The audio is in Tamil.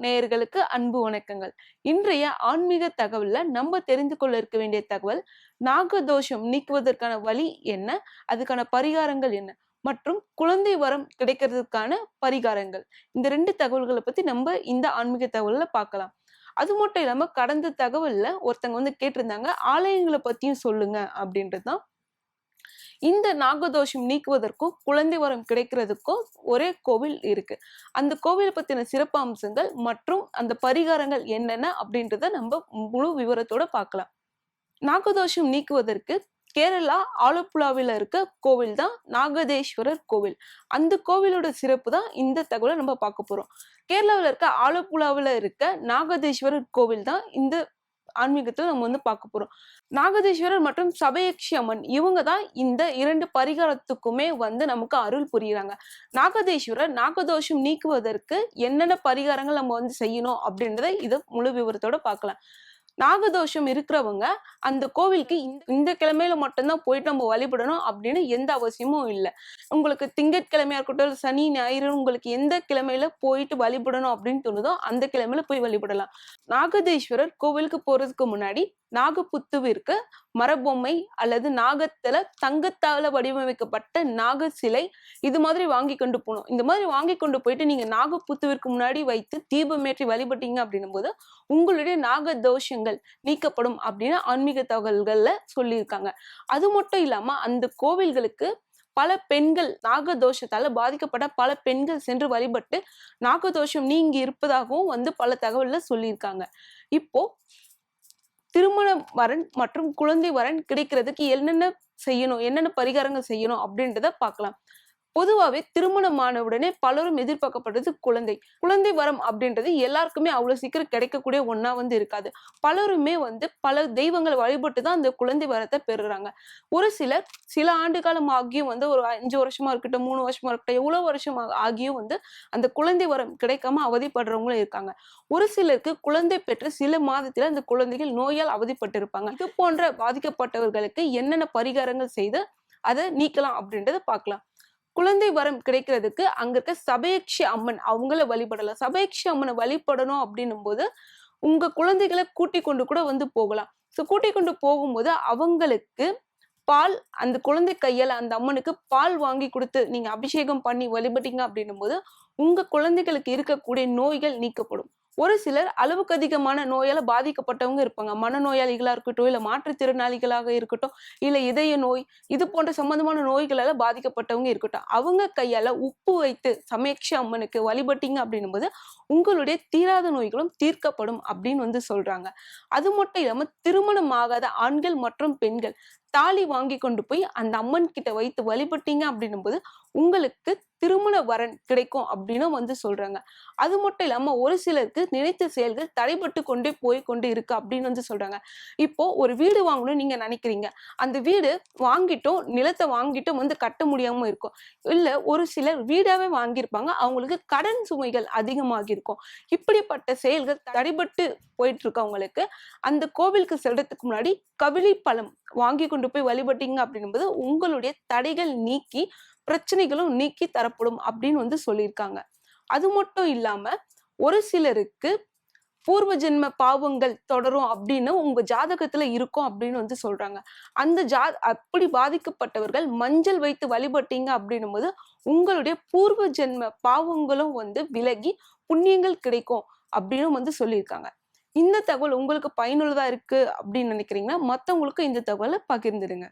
நேயர்களுக்கு அன்பு வணக்கங்கள். இன்றைய ஆன்மீக தகவல்ல நம்ம தெரிந்து கொள்ள இருக்க வேண்டிய தகவல், நாகதோஷம் நீக்குவதற்கான வழி என்ன, அதுக்கான பரிகாரங்கள் என்ன மற்றும் குழந்தை வரம் கிடைக்கிறதுக்கான பரிகாரங்கள். இந்த 2 தகவல்களை பத்தி நம்ம இந்த ஆன்மீக தகவல்ல பார்க்கலாம். அது மட்டும் இல்லாம கடந்த தகவல்ல ஒருத்தங்க வந்து கேட்டிருந்தாங்க, ஆலயங்களை பத்தியும் சொல்லுங்க அப்படின்றதுதான். இந்த நாகதோஷம் நீக்குவதற்கும் குழந்தை வரம் கிடைக்கிறதுக்கும் ஒரே கோவில் இருக்கு. அந்த கோவிலை பத்தின சிறப்பு அம்சங்கள் மற்றும் அந்த பரிகாரங்கள் என்னென்ன அப்படின்றத நம்ம முழு விவரத்தோட பார்க்கலாம். நாகதோஷம் நீக்குவதற்கு கேரளா ஆலப்புழாவில இருக்க கோவில் தான் நாகதேஸ்வரர் கோவில். அந்த கோவிலோட சிறப்பு தான் இந்த தகவலை நம்ம பார்க்க போறோம். கேரளாவில் இருக்க ஆலப்புழாவில இருக்க நாகதேஸ்வரர் கோவில் தான் இந்த ஆன்மீகத்துல நம்ம வந்து பார்க்க போறோம். நாகதேஸ்வரர் மற்றும் சபையக்ஷி அம்மன் இவங்க தான் இந்த 2 பரிகாரத்துக்குமே வந்து நமக்கு அருள் புரியுறாங்க. நாகதேஸ்வரர் நாகதோஷம் நீக்குவதற்கு என்னென்ன பரிகாரங்கள் நம்ம வந்து செய்யணும் அப்படின்றத இத முழு விவரத்தோட பார்க்கலாம். நாகதோஷம் இருக்கிறவங்க அந்த கோவிலுக்கு இந்த கிழமையில மட்டும்தான் போயிட்டு நம்ம வழிபடணும் அப்படின்னு எந்த அவசியமும் இல்லை. உங்களுக்கு திங்கட்கிழமையா இருக்கட்டும், சனி ஞாயிறு உங்களுக்கு எந்த கிழமையில போயிட்டு வழிபடணும் அப்படின்னு தோணுதோ அந்த கிழமையில போய் வழிபடலாம். நாகதேஸ்வரர் கோவிலுக்கு போறதுக்கு முன்னாடி நாகப்புத்துவிற்கு மரபொம்மை அல்லது நாகத்துல தங்கத்தால வடிவமைக்கப்பட்ட நாக சிலை இது மாதிரி வாங்கி கொண்டு போகணும். இந்த மாதிரி வாங்கி கொண்டு போயிட்டு நீங்க நாகப்புத்துவிற்கு முன்னாடி வைத்து தீபமேற்றி வழிபட்டீங்க அப்படின்னும் போது உங்களுடைய நாக தோஷங்கள் நீக்கப்படும் அப்படின்னு ஆன்மீக தகவல்கள்ல சொல்லியிருக்காங்க. அது மட்டும் இல்லாம அந்த கோவில்களுக்கு பல பெண்கள் நாகதோஷத்தால பாதிக்கப்பட்ட பல பெண்கள் சென்று வழிபட்டு நாகதோஷம் நீங்கி இருப்பதாகவும் வந்து பல தகவல்ல சொல்லியிருக்காங்க. இப்போ திருமண வரன் மற்றும் குழந்தை வரன் கிடைக்கிறதுக்கு என்னென்ன செய்யணும், என்னென்ன பரிகாரங்கள் செய்யணும் அப்படின்றத பார்க்கலாம். பொதுவாவே திருமணமான உடனே பலரும் எதிர்பார்க்கப்படுறது குழந்தை வரம் அப்படின்றது எல்லாருக்குமே அவ்வளவு சீக்கிரம் கிடைக்கக்கூடிய ஒண்ணா வந்து இருக்காது. பலருமே வந்து பல தெய்வங்களை வழிபட்டு தான் அந்த குழந்தை வரத்தை பெறுறாங்க. ஒரு சிலர் சில ஆண்டு காலம் ஆகியும் வந்து ஒரு 5 வருஷமா இருக்கட்டும், 3 வருஷமா இருக்கட்டும், எவ்வளவு வருஷம் ஆகியும் வந்து அந்த குழந்தை வரம் கிடைக்காம அவதிப்படுறவங்களும் இருக்காங்க. ஒரு சிலருக்கு குழந்தை பெற்று சில மாதத்துல அந்த குழந்தைகள் நோயால் அவதிப்பட்டு இருப்பாங்க. இது போன்ற பாதிக்கப்பட்டவர்களுக்கு என்னென்ன பரிகாரங்கள் செய்து அதை நீக்கலாம் அப்படின்றத பார்க்கலாம். குழந்தை வரம் கிடைக்கிறதுக்கு அங்க இருக்க சபையக்ஷி அம்மன் அவங்கள வழிபடலாம். சபையக்ஷி அம்மனை வழிபடணும் அப்படின்னும் போது உங்க குழந்தைகளை கூட்டிக் கொண்டு கூட வந்து போகலாம். கூட்டிக் கொண்டு போகும்போது அவங்களுக்கு பால் அந்த குழந்தை கையால அந்த அம்மனுக்கு பால் வாங்கி கொடுத்து நீங்க அபிஷேகம் பண்ணி வழிபட்டீங்க அப்படின்னும் போது உங்க குழந்தைகளுக்கு இருக்கக்கூடிய நோய்கள் நீக்கப்படும். ஒரு சிலர் அளவுக்கு அதிகமான நோயால பாதிக்கப்பட்டவங்க இருப்பாங்க. மனநோயாளிகளா இருக்கட்டும், இல்ல மாற்றுத்திறனாளிகளாக இருக்கட்டும், இல்ல இதய நோய் இது போன்ற சம்பந்தமான நோய்களால பாதிக்கப்பட்டவங்க இருக்கட்டும், அவங்க கையால உப்பு வைத்து சமயக்ஷி அம்மனுக்கு வழிபட்டீங்க அப்படின்னும் போது உங்களுடைய தீராத நோய்களும் தீர்க்கப்படும் அப்படின்னு வந்து சொல்றாங்க. அது மட்டும் இல்லாம திருமணம் ஆகாத ஆண்கள் மற்றும் பெண்கள் தாலி வாங்கி கொண்டு போய் அந்த அம்மன் கிட்ட வைத்து வழிபட்டீங்க அப்படின்னும் போது உங்களுக்கு திருமண வரன் கிடைக்கும் அப்படின்னு வந்து சொல்றாங்க. அது மட்டும் இல்லாம ஒரு சிலருக்கு நினைத்த செயல்கள் தடைபட்டு கொண்டே போய் கொண்டு இருக்கு அப்படின்னு வந்து சொல்றாங்க. இப்போ ஒரு வீடு வாங்கணும்னு நீங்க நினைக்கிறீங்க, அந்த வீடு வாங்கிட்டோம், நிலத்தை வாங்கிட்டும் வந்து கட்ட முடியாம இருக்கும். இல்ல ஒரு சிலர் வீடாவே வாங்கியிருப்பாங்க, அவங்களுக்கு கடன் சுமைகள் அதிகமாகி இருக்கும். இப்படிப்பட்ட செயல்கள் தடைபட்டு போயிட்டு இருக்கவங்களுக்கு அந்த கோவிலுக்கு செல்றதுக்கு முன்னாடி கவிழி பழம் வாங்கி கொண்டு போய் வழிபட்டீங்க அப்படின்போது உங்களுடைய தடைகள் நீக்கி பிரச்சனைகளும் நீக்கி தரப்படும் அப்படின்னு வந்து சொல்லியிருக்காங்க. அது மட்டும் இல்லாம ஒரு சிலருக்கு பூர்வ ஜென்ம பாவங்கள் தொடரும் அப்படின்னு உங்க ஜாதகத்துல இருக்கும் அப்படின்னு வந்து சொல்றாங்க. அந்த அப்படி பாதிக்கப்பட்டவர்கள் மஞ்சள் வைத்து வழிபட்டீங்க அப்படின்னும் போது உங்களுடைய பூர்வ ஜென்ம பாவங்களும் வந்து விலகி புண்ணியங்கள் கிடைக்கும் அப்படின்னு வந்து சொல்லியிருக்காங்க. இந்த தகவல் உங்களுக்கு பயனுள்ளதா இருக்கு அப்படின்னு நினைக்கிறீங்கன்னா மத்தவங்களுக்கு இந்த தகவலை பகிர்ந்துடுங்க.